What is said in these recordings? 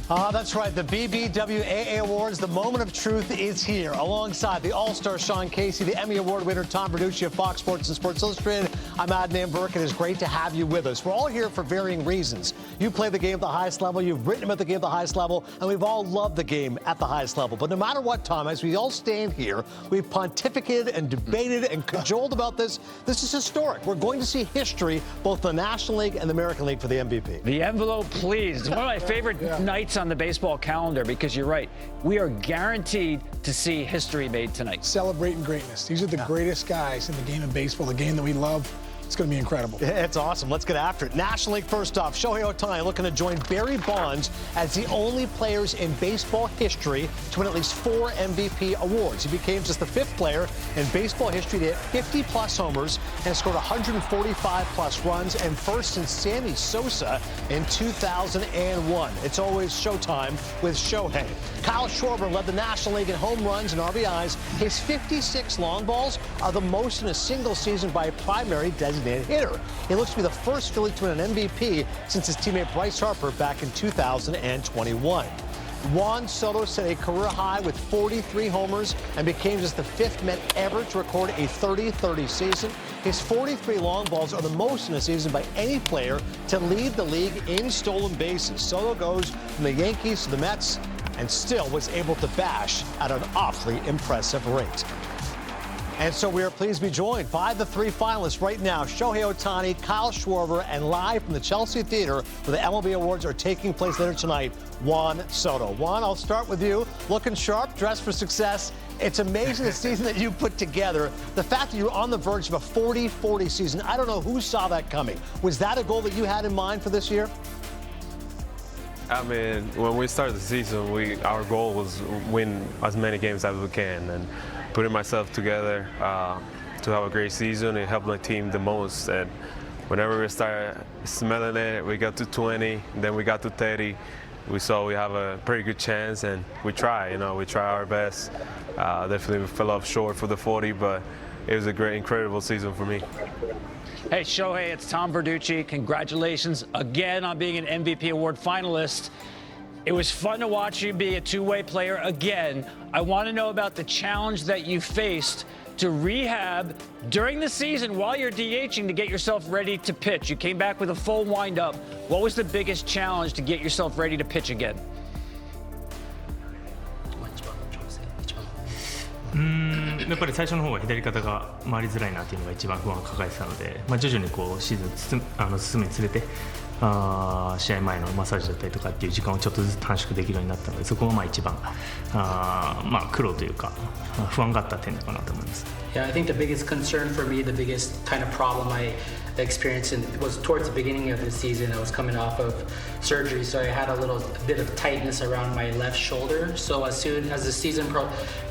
That's right. The BBWAA Awards, the moment of truth is here. Alongside the All-Star Sean Casey, the Emmy Award winner Tom Verducci of Fox Sports and Sports Illustrated, I'm Adnan Burke. It is great to have you with us. We're all here for varying reasons. You play the game at the highest level, you've written about the game at the highest level, and we've all loved the game at the highest level. But no matter what, Tom, as we all stand here, we've pontificated and debated and cajoled about this. This is historic. We're going to see history, both the National League and the American League, for the MVP. The envelope, please. It's one of my favorite nights on the baseball calendar, because you're right. We are guaranteed to see history made tonight. Celebrating greatness. These are the greatest guys in the game of baseball, the game that we love. It's going to be incredible. It's awesome. Let's get after it. National League first off, Shohei Ohtani looking to join Barry Bonds as the only players in baseball history to win at least 4 MVP awards. He became just the 5th player in baseball history to hit 50-plus homers and scored 145-plus runs, and first since Sammy Sosa in 2001. It's always showtime with Shohei. Kyle Schwarber led the National League in home runs and RBIs. His 56 long balls are the most in a single season by a primary designated hitter. He looks to be the first Philly to win an MVP since his teammate Bryce Harper back in 2021. Juan Soto set a career high with 43 homers and became just the 5th Met ever to record a 30-30 season. His 43 long balls are the most in a season by any player to lead the league in stolen bases. Soto goes from the Yankees to the Mets and still was able to bash at an awfully impressive rate. And so we are pleased to be joined by the 3 finalists right now: Shohei Ohtani, Kyle Schwarber, and live from the Chelsea Theater, where the MLB Awards are taking place later tonight, Juan Soto. Juan, I'll start with you. Looking sharp, dressed for success. It's amazing the season that you put together. The fact that you're on the verge of a 40-40 season, I don't know who saw that coming. Was that a goal that you had in mind for this year? I mean, when we started the season, our goal was win as many games as we can, and putting myself together to have a great season. It helped my team the most. And whenever we started smelling it, we got to 20, then we got to 30. We saw we have a pretty good chance, and we try. We try our best. Definitely we fell off short for the 40, but it was a great, incredible season for me. Hey, Shohei, it's Tom Verducci. Congratulations again on being an MVP award finalist. It was fun to watch you be a two-way player again. I want to know about the challenge that you faced to rehab during the season while you're DHing to get yourself ready to pitch. You came back with a full windup. What was the biggest challenge to get yourself ready to pitch again? やっぱり最初の方は左肩が回りづらいなというのが一番不安を抱えてたので、徐々にシーズン進むにつれて試合前のマッサージだったりとかっていう時間をちょっとずつ短縮できるようになったので、そこが一番苦労というか不安があった点かなと思います。Yeah, I think the biggest concern for me, the biggest kind of problem I experienced was towards the beginning of the season. I was coming off of surgery, so I had a bit of tightness around my left shoulder. So as soon as the season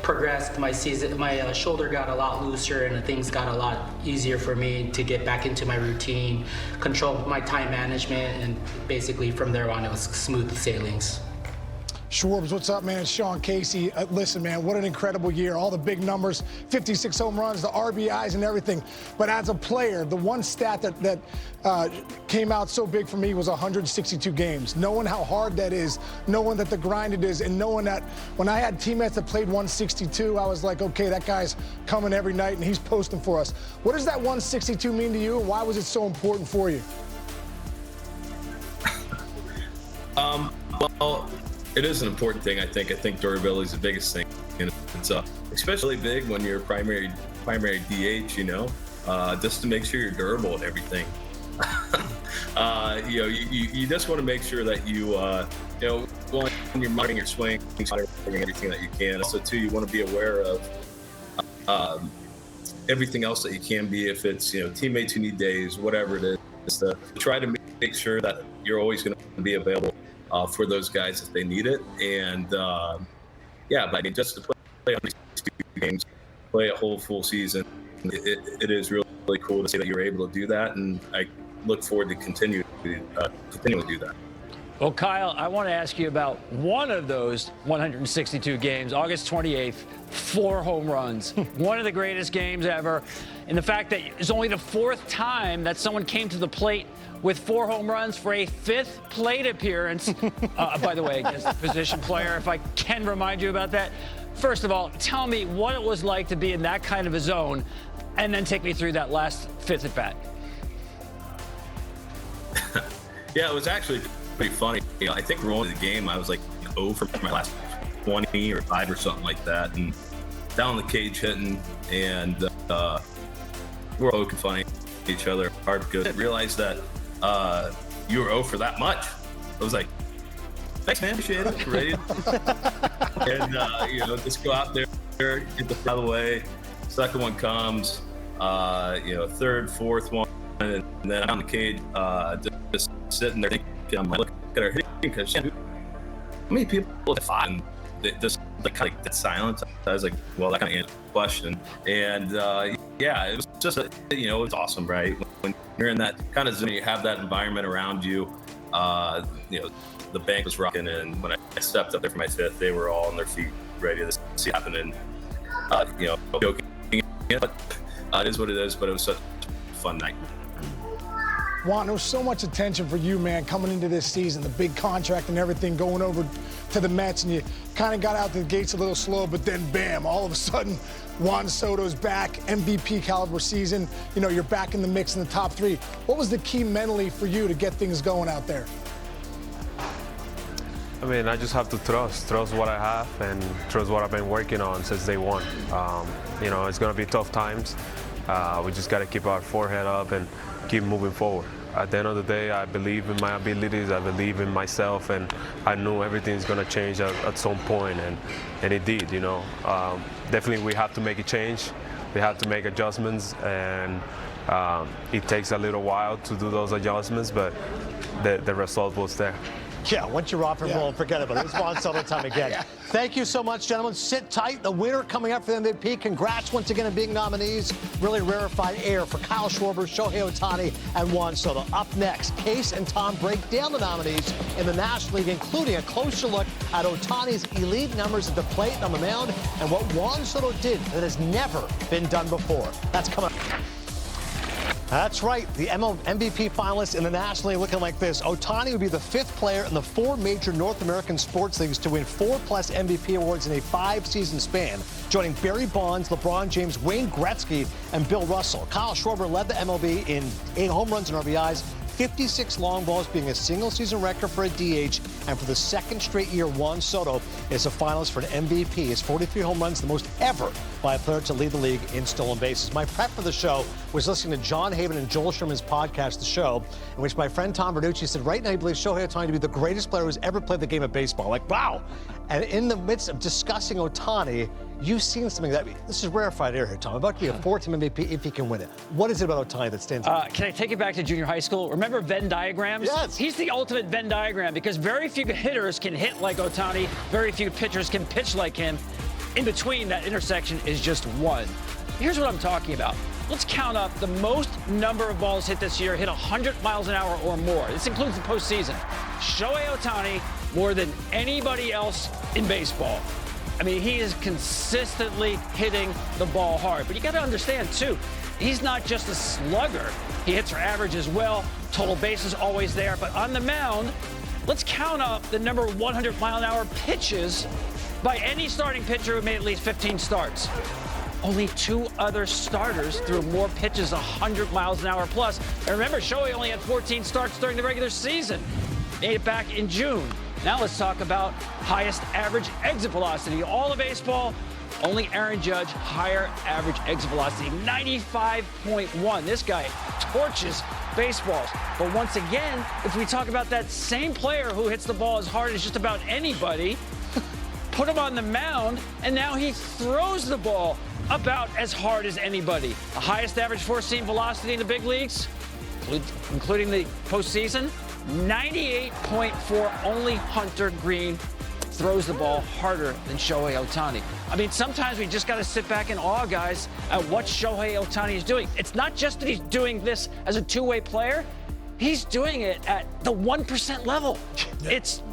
progressed, my shoulder got a lot looser and things got a lot easier for me to get back into my routine, control my time management, and basically from there on it was smooth sailings. Schwarbs, what's up, man? It's Sean Casey. Listen, man, what an incredible year. All the big numbers, 56 home runs, the RBIs and everything. But as a player, the one stat that came out so big for me was 162 games. Knowing how hard that is, knowing that the grind it is, and knowing that when I had teammates that played 162, I was like, okay, that guy's coming every night and he's posting for us. What does that 162 mean to you, and why was it so important for you? Well, it is an important thing, I think. I think durability is the biggest thing, and it's especially big when you're primary DH. Just to make sure you're durable and everything. You just want to make sure that one, you're monitoring your swing, monitoring everything that you can. So two, you want to be aware of everything else that you can be. If it's teammates who need days, whatever it is, to try to make sure that you're always going to be available for those guys if they need it. And but just to play on these 2 games, play a whole full season, it is really cool to see that you're able to do that, and I look forward to continuing to do that. Well, Kyle, I want to ask you about one of those 162 games, August 28th, 4 home runs, one of the greatest games ever. And the fact that it's only the 4th time that someone came to the plate with 4 home runs for a 5th plate appearance. By the way, against the position player, if I can remind you about that. First of all, tell me what it was like to be in that kind of a zone, and then take me through that last 5th at bat. Yeah, it was actually pretty funny. You know, I think rolling the game, I was like 0 for my last 20 or 5 or something like that, and down the cage hitting, and we're poking fun at each other hard because I didn't realize that you were 0 for that much. I was like, thanks, man, appreciate it. Ready? And you know, just go out there, get the foul away. Second one comes, you know, third, fourth one, and then I'm on the cage, just sitting there thinking, I'm like, look at our hitting because how many people have fought? And just like kind of dead silence. I was like, well, that kind of answers the question. And yeah, it was just, you know, it's awesome, right? When you're in that kind of zone, you have that environment around you. You know, the bank was rocking, and when I stepped up there for my 5th, they were all on their feet, ready to see it happen. And you know, joking, but it is what it is. But it was such a fun night. Juan, there was so much attention for you, man, coming into this season, the big contract and everything, going over to the Mets, and you kind of got out the gates a little slow, but then bam, all of a sudden, Juan Soto's back, MVP caliber season. You know, you're back in the mix in the top 3. What was the key mentally for you to get things going out there? I mean, I just have to trust what I have and trust what I've been working on since day one. You know, it's going to be tough times. We just got to keep our forehead up and keep moving forward. At the end of the day, I believe in my abilities, I believe in myself, and I knew everything's going to change at some point, and it did, you know. Definitely we have to make a change. We have to make adjustments, and it takes a little while to do those adjustments, but the result was there. Yeah, once you're off and rolling, forget about it. It's Juan Soto time again. Yeah. Thank you so much, gentlemen. Sit tight. The winner coming up for the MVP. Congrats once again on being nominees. Really rarefied air for Kyle Schwarber, Shohei Ohtani, and Juan Soto. Up next, Case and Tom break down the nominees in the National League, including a closer look at Ohtani's elite numbers at the plate and on the mound, and what Juan Soto did that has never been done before. That's coming up. That's right. The MVP finalists in the National League looking like this. Ohtani would be the 5th player in the 4 major North American sports leagues to win 4+ MVP awards in a 5-season span, joining Barry Bonds, LeBron James, Wayne Gretzky, and Bill Russell. Kyle Schwarber led the MLB in 8 home runs and RBIs, 56 long balls being a single-season record for a DH, and for the 2nd straight year, Juan Soto is a finalist for an MVP. His 43 home runs, the most ever by a player to lead the league in stolen bases. My prep for the show was listening to John Haven and Joel Sherman's podcast, The Show, in which my friend Tom Verducci said right now he believes Shohei Ohtani to be the greatest player who's ever played the game of baseball. Like, wow. And in the midst of discussing Ohtani, you've seen something that, this is rarefied air here, Tom, about to be a 4-team MVP if he can win it. What is it about Ohtani that stands out? Can I take it back to junior high school? Remember Venn diagrams? Yes. He's the ultimate Venn diagram because very few hitters can hit like Ohtani, very few pitchers can pitch like him. In between, that intersection is just one. Here's what I'm talking about. Let's count up the most number of balls hit this year, hit 100 miles an hour or more. This includes the postseason. Shohei Ohtani more than anybody else in baseball. I mean, he is consistently hitting the ball hard. But you got to understand, too, he's not just a slugger. He hits for average as well. Total bases always there. But on the mound, let's count up the number of 100-mile-an-hour pitches by any starting pitcher who made at least 15 starts. Only 2 other starters threw more pitches 100 miles an hour plus. And remember, Shohei only had 14 starts during the regular season. Made it back in June. Now let's talk about highest average exit velocity. All of baseball, only Aaron Judge, higher average exit velocity, 95.1. This guy torches baseballs. But once again, if we talk about that same player who hits the ball as hard as just about anybody, put him on the mound, and now he throws the ball about as hard as anybody. The highest average 4-seam velocity in the big leagues, including the postseason, 98.4. Only Hunter Green throws the ball harder than Shohei Ohtani. I mean, sometimes we just got to sit back in awe, guys, at what Shohei Ohtani is doing. It's not just that he's doing this as a two-way player. he's doing it at the 1% level.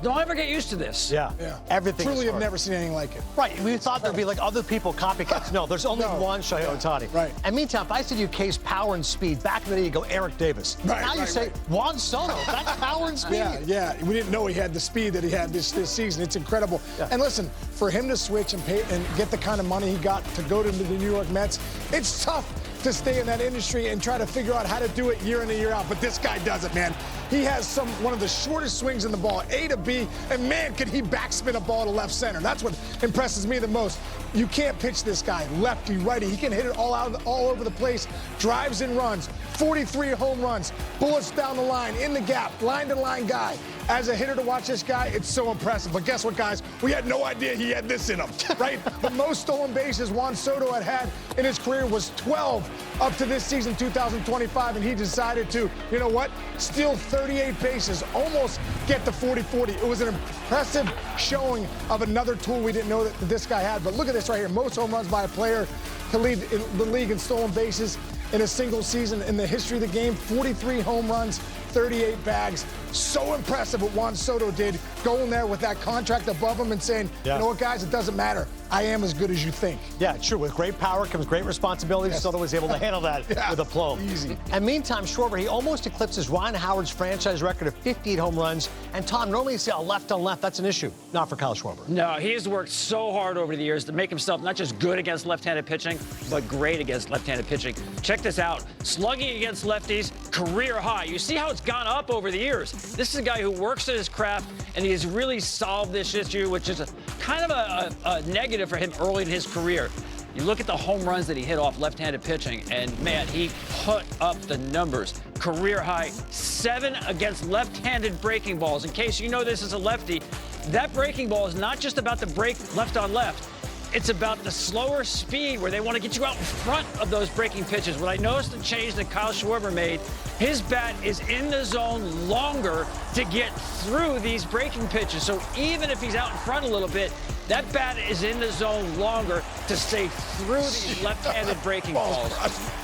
Don't ever get used to this. Yeah. Everything. Truly have never seen anything like it. Right. We thought there'd be like other people, copycats. No, there's only one Shohei Ohtani. Right. And meantime, if I said you case power and speed, back in the day you go Eric Davis. Now you say Juan Soto. That's power and speed. Yeah. We didn't know he had the speed that he had this season. It's incredible. And listen, for him to switch and pay and get the kind of money he got to go to the New York Mets, it's tough to stay in that industry and try to figure out how to do it year in and year out. But this guy does it, man. He has one of the shortest swings in the ball, A to B, and man, can he backspin a ball to left center. That's what impresses me the most. You can't pitch this guy, lefty, righty. He can hit it all over the place, drives and runs, 43 home runs, bullets down the line, in the gap, line-to-line guy. As a hitter to watch this guy, it's so impressive. But guess what, guys? We had no idea he had this in him, right? The most stolen bases Juan Soto had in his career was 12 up to this season, 2025, and he decided to, you know what, steal 38 bases, almost get to 40-40. It was an impressive showing of another tool we didn't know that this guy had. But look at this right here. Most home runs by a player to lead the league in stolen bases in a single season in the history of the game. 43 home runs, 38 bags. So impressive what Juan Soto did, going there with that contract above him and saying, you know what, guys, it doesn't matter. I am as good as you think. Yeah, true. With great power comes great responsibility. Soto was able to handle that with aplomb. Easy. And meantime, Schwarber, he almost eclipses Ryan Howard's franchise record of 58 home runs. And Tom, normally you say left on left. That's an issue. Not for Kyle Schwarber. No, he's worked so hard over the years to make himself not just good against left-handed pitching, but great against left-handed pitching. Check this out. Slugging against lefties, career high. You see how it's gone up over the years. This is a guy who works at his craft, and he has really solved this issue, which is kind of a negative for him early in his career. You look at the home runs that he hit off left-handed pitching, and man, he put up the numbers. Career high, 7 against left-handed breaking balls. In case you know this is a lefty, that breaking ball is not just about the break left on left. It's about the slower speed where they want to get you out in front of those breaking pitches. What I noticed the change that Kyle Schwarber made, his bat is in the zone longer to get through these breaking pitches. So even if he's out in front a little bit, that bat is in the zone longer to stay through these left-handed breaking balls.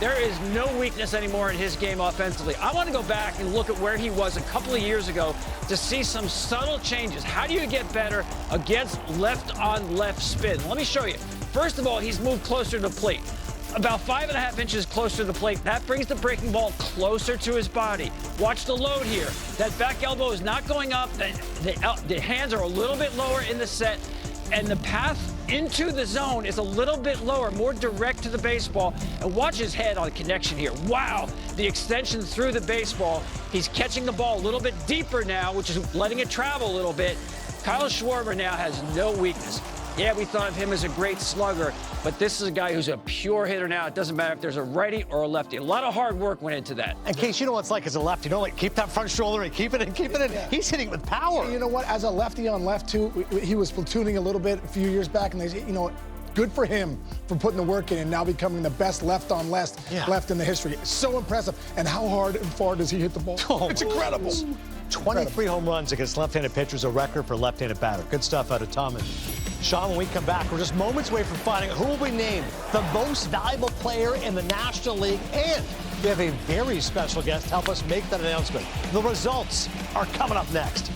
There is no weakness anymore in his game offensively. I want to go back and look at where he was a couple of years ago to see some subtle changes. How do you get better against left-on-left spin? Let me show you. First of all, he's moved closer to the plate. About 5.5 inches closer to the plate. That brings the breaking ball closer to his body. Watch the load here. That back elbow is not going up. The hands are a little bit lower in the set. And the path into the zone is a little bit lower, more direct to the baseball. And watch his head on connection here. Wow, the extension through the baseball. He's catching the ball a little bit deeper now, which is letting it travel a little bit. Kyle Schwarber now has no weakness. Yeah, we thought of him as a great slugger, but this is a guy who's a pure hitter now. It doesn't matter if there's a righty or a lefty. A lot of hard work went into that. In case you know what it's like as a lefty, like keep that front shoulder and keep it in, keep it in. He's hitting with power. You know what? As a lefty on left too, he was platooning a little bit a few years back, and you know, good for him for putting the work in and now becoming the best left on left in the history. So impressive. And how hard and far does he hit the ball? It's incredible. 23 home runs against left-handed pitchers, a record for left-handed batter. Good stuff out of Tom and Sean. When we come back, we're just moments away from finding who will be named the most valuable player in the National League, and we have a very special guest to help us make that announcement. The results are coming up next.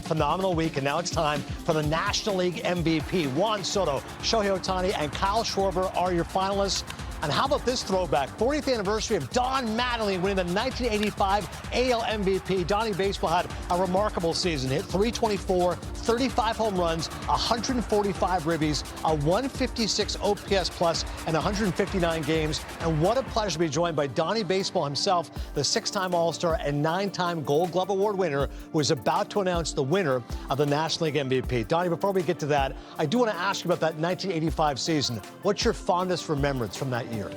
Phenomenal week, and now it's time for the National League MVP. Juan Soto, Shohei Ohtani, and Kyle Schwarber are your finalists. And how about this throwback? 40th anniversary of Don Mattingly winning the 1985 AL MVP. Donnie Baseball had a remarkable season. Hit .324, 35 home runs, 145 ribbies, a 156 OPS plus, and 159 games. And what a pleasure to be joined by Donnie Baseball himself, the 6-time All-Star and 9-time Gold Glove Award winner, who is about to announce the winner of the National League MVP. Donnie, before we get to that, I do want to ask you about that 1985 season. What's your fondest remembrance from that year?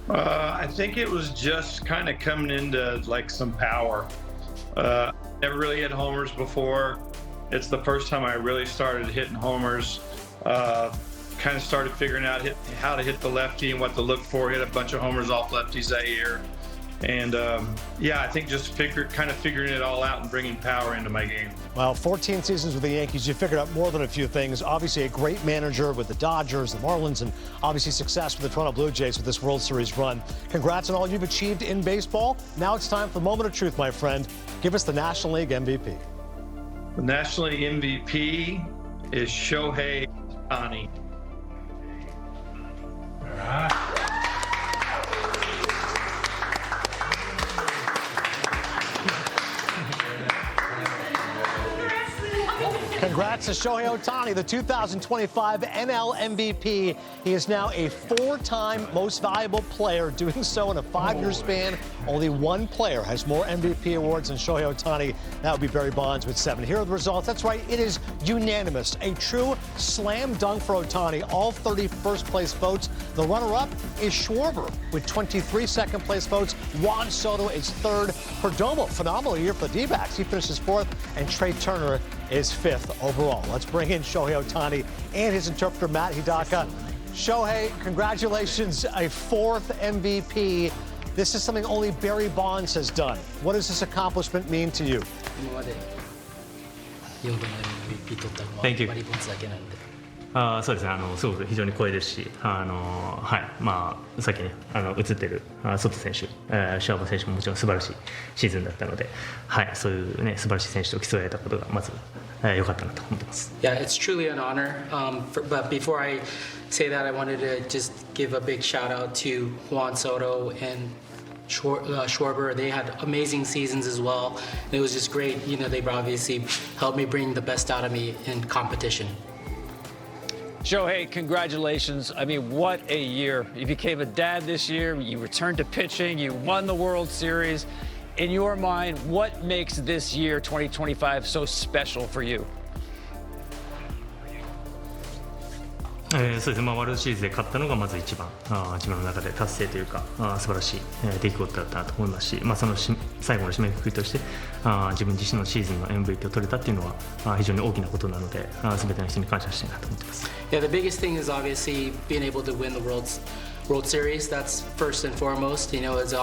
I think it was just kind of coming into like some power. Never really hit homers before. It's the first time I really started hitting homers. Kind of started figuring out how to hit the lefty and what to look for. Hit a bunch of homers off lefties that year. And yeah, I think just kind of figuring it all out and bringing power into my game. Well, 14 seasons with the Yankees, you figured out more than a few things. Obviously, a great manager with the Dodgers, the Marlins, and obviously success with the Toronto Blue Jays with this World Series run. Congrats on all you've achieved in baseball. Now it's time for the moment of truth, my friend. Give us the National League MVP. The National League MVP is Shohei Ohtani. All right. Congrats to Shohei Ohtani, the 2025 NL MVP. He is now a 4-time most valuable player, doing so in a 5-year span. Only one player has more MVP awards than Shohei Ohtani. That would be Barry Bonds with 7. Here are the results. That's right, it is unanimous. A true slam dunk for Ohtani. All 30 first-place votes. The runner-up is Schwarber with 23 second-place votes. Juan Soto is third. Perdomo, phenomenal year for the D-backs. He finishes fourth, and Trey Turner is 5th overall. Let's bring in Shohei Ohtani and his interpreter, Matt Hidaka. Shohei, congratulations, a 4th MVP. This is something only Barry Bonds has done. What does this accomplishment mean to you? Thank you. そうですね、すごく非常に光栄ですし、はい、まあ、さっきね、映ってるソト選手、シャーバー選手ももちろん素晴らしいシーズンだったので、はい、そういうね、素晴らしい選手と競い合えたことがまず良かったなと思ってます。Yeah, it's truly an honor. But before I say that, I wanted to just give a big shout out to Juan Soto and Schwarber. They had amazing seasons as well. It was just great. You know, they've obviously helped me bring the best out of me in competition. Shohei, congratulations. I mean, what a year. You became a dad this year. You returned to pitching. You won the World Series. In your mind, what makes this year, 2025, so special for you? そうですね、まあ、ワールドシリーズで勝ったのがまず一番自分の中で達成というか素晴らしい出来事だったなと思いますし、まあ、その最後の締めくくりとして自分自身のシーズンの MVP を取れたっていうのは非常に大きなことなので全ての人に感謝したいなと思ってます。Yeah, the biggest thing is obviously being able to win the World Series. That's first and foremost. You know, it's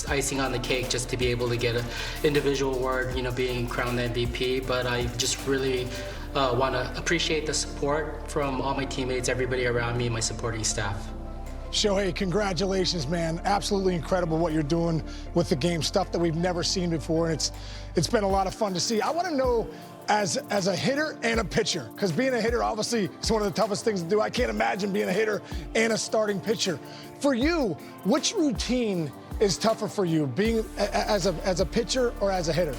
icing on the cake just to be able to get an individual award, you know, being crowned MVP. But I just really want to appreciate the support from all my teammates, everybody around me, my supporting staff. Shohei, congratulations, man. Absolutely incredible what you're doing with the game, stuff that we've never seen before, and it's been a lot of fun to see. I want to know, as a hitter and a pitcher, because being a hitter obviously is one of the toughest things to do. I can't imagine being a hitter and a starting pitcher. For you, which routine is tougher for you, being as a pitcher or as a hitter?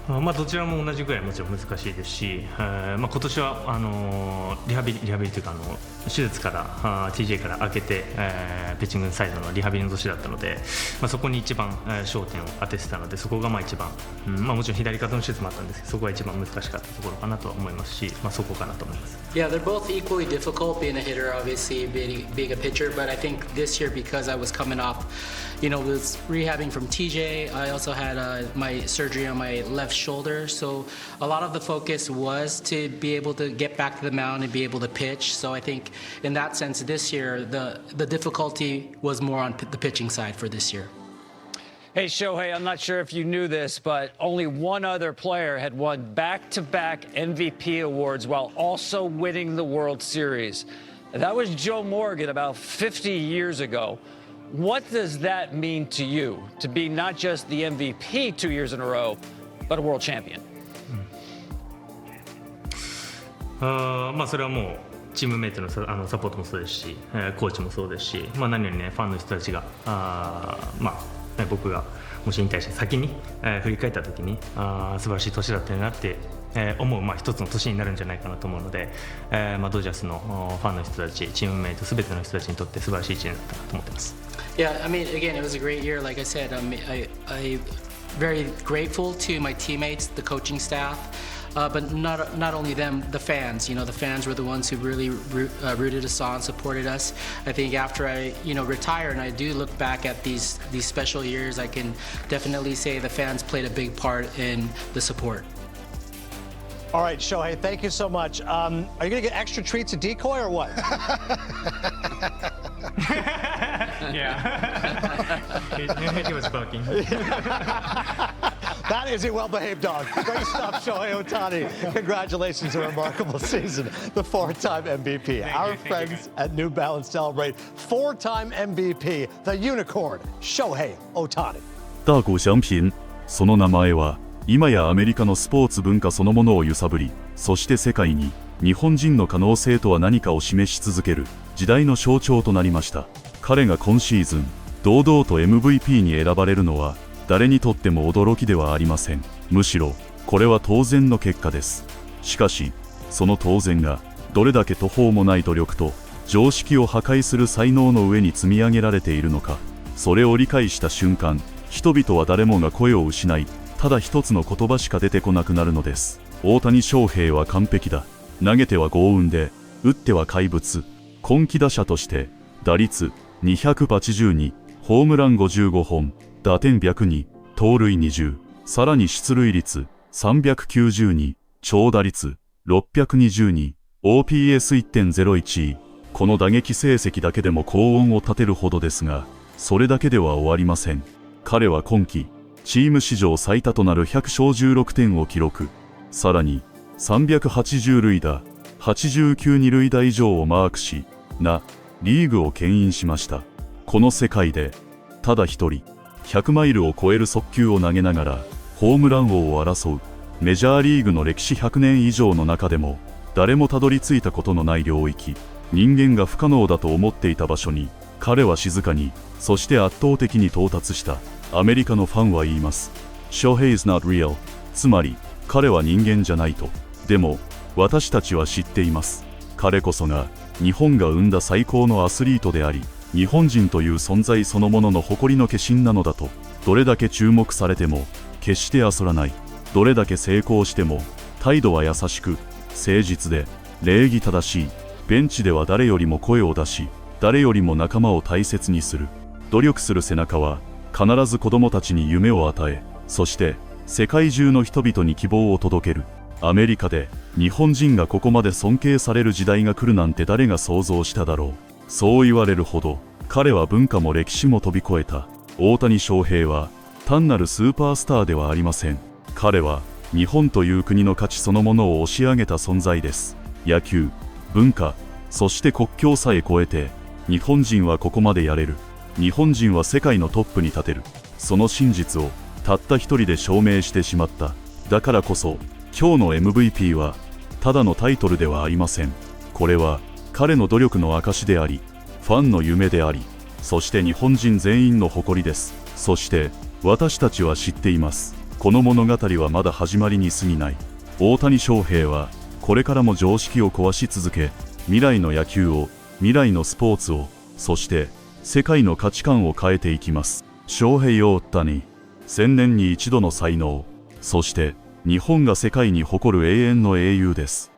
まあ、どちらも同じぐらいもちろん難しいですし、まあ、今年はリハビリというか手術からTJ から明けて、ピッチングサイドのリハビリの年だったので、まあ、そこに一番、焦点を当ててたのでそこがまあ一番、まあ、もちろん左肩の手術もあったんですけどそこが一番難しかったところかなと思いますし、まあ、そこかなと思います。Yeah, they're both equally difficult, being a hitter, obviously being a pitcher, but I think this year because I was coming off, you know, was rehabbing from TJ, I also had my surgery on my left shoulder, so a lot of the focus was to be able to get back to the mound and be able to pitch. So I think in that sense this year the difficulty was more on the pitching side for this year. Hey, Shohei, I'm not sure if you knew this, but only one other player had won back-to-back MVP awards while also winning the World Series. That was Joe Morgan about 50 years ago. What does that mean to you, to be not just the MVP 2 years in a row, but a world champion? まあそれはもうチームメイトのサポートもそうですし、コーチもそうですし、まあ、何よりねファンの人たちがまあ僕がもし引退して先に、振り返った時に素晴らしい年だったよなって、思う、まあ、一つの年になるんじゃないかなと思うので、まあ、ドジャースのファンの人たちチームメイト全ての人たちにとって素晴らしい1年だったなと思ってます。Yeah, I mean, again, it was a great year. Like I said, I'm very grateful to my teammates, the coaching staff, but not only them, the fans. You know, the fans were the ones who really rooted us on, supported us. I think after I, you know, retire and I do look back at these special years, I can definitely say the fans played a big part in the support. All right, Shohei, thank you so much. Are you going to get extra treats at Decoy or what? Yeah. He was barking. That is a well-behaved dog. Great stuff, Shohei Ohtani. Congratulations, a remarkable season. The four-time MVP. Our friends at New Balance celebrate four-time MVP, the unicorn, Shohei Ohtani. 大谷翔平、その名前は今やアメリカのスポーツ文化そのものを揺さぶり、そして世界に日本人の可能性とは何かを示し続ける時代の象徴となりました。彼が今シーズン堂々と MVP に選ばれるのは誰にとっても驚きではありません。むしろこれは当然の結果です。しかしその当然がどれだけ途方もない努力と常識を破壊する才能の上に積み上げられているのか、それを理解した瞬間、人々は誰もが声を失い、ただ一つの言葉しか出てこなくなるのです。大谷翔平は完璧だ。投げては豪運で、打っては怪物。今季打者として打率282、ホームラン55本、打点102、盗塁20、さらに出塁率392、長打率622、OPS1.01。この打撃成績だけでも高音を立てるほどですが、それだけでは終わりません。彼は今季チーム史上最多となる100勝16点を記録。さらに380塁打、89二塁打以上をマークし、リーグを牽引しました。この世界でただ一人100マイルを超える速球を投げながらホームラン王を争うメジャーリーグの歴史100年以上の中でも誰もたどり着いたことのない領域、人間が不可能だと思っていた場所に彼は静かに、そして圧倒的に到達した。アメリカのファンは言います。Shohei is not real。つまり彼は人間じゃないと。でも私たちは知っています。彼こそが日本が生んだ最高のアスリートであり、日本人という存在そのものの誇りの化身なのだと。どれだけ注目されても決して恐らない。どれだけ成功しても態度は優しく誠実で礼儀正しい。ベンチでは誰よりも声を出し、誰よりも仲間を大切にする。努力する背中は必ず子供たちに夢を与え、そして世界中の人々に希望を届ける。アメリカで日本人がここまで尊敬される時代が来るなんて誰が想像しただろう。そう言われるほど彼は文化も歴史も飛び越えた。大谷翔平は単なるスーパースターではありません。彼は日本という国の価値そのものを押し上げた存在です。野球、文化、そして国境さえ越えて日本人はここまでやれる。日本人は世界のトップに立てる。その真実をたった一人で証明してしまった。だからこそ今日の MVP はただのタイトルではありません。これは彼の努力の証であり、ファンの夢であり、そして日本人全員の誇りです。そして私たちは知っています。この物語はまだ始まりに過ぎない。大谷翔平はこれからも常識を壊し続け、未来の野球を、未来のスポーツを、そして世界の価値観を変えていきます。翔平大谷、1000年に一度の才能、そして日本が世界に誇る永遠の英雄です。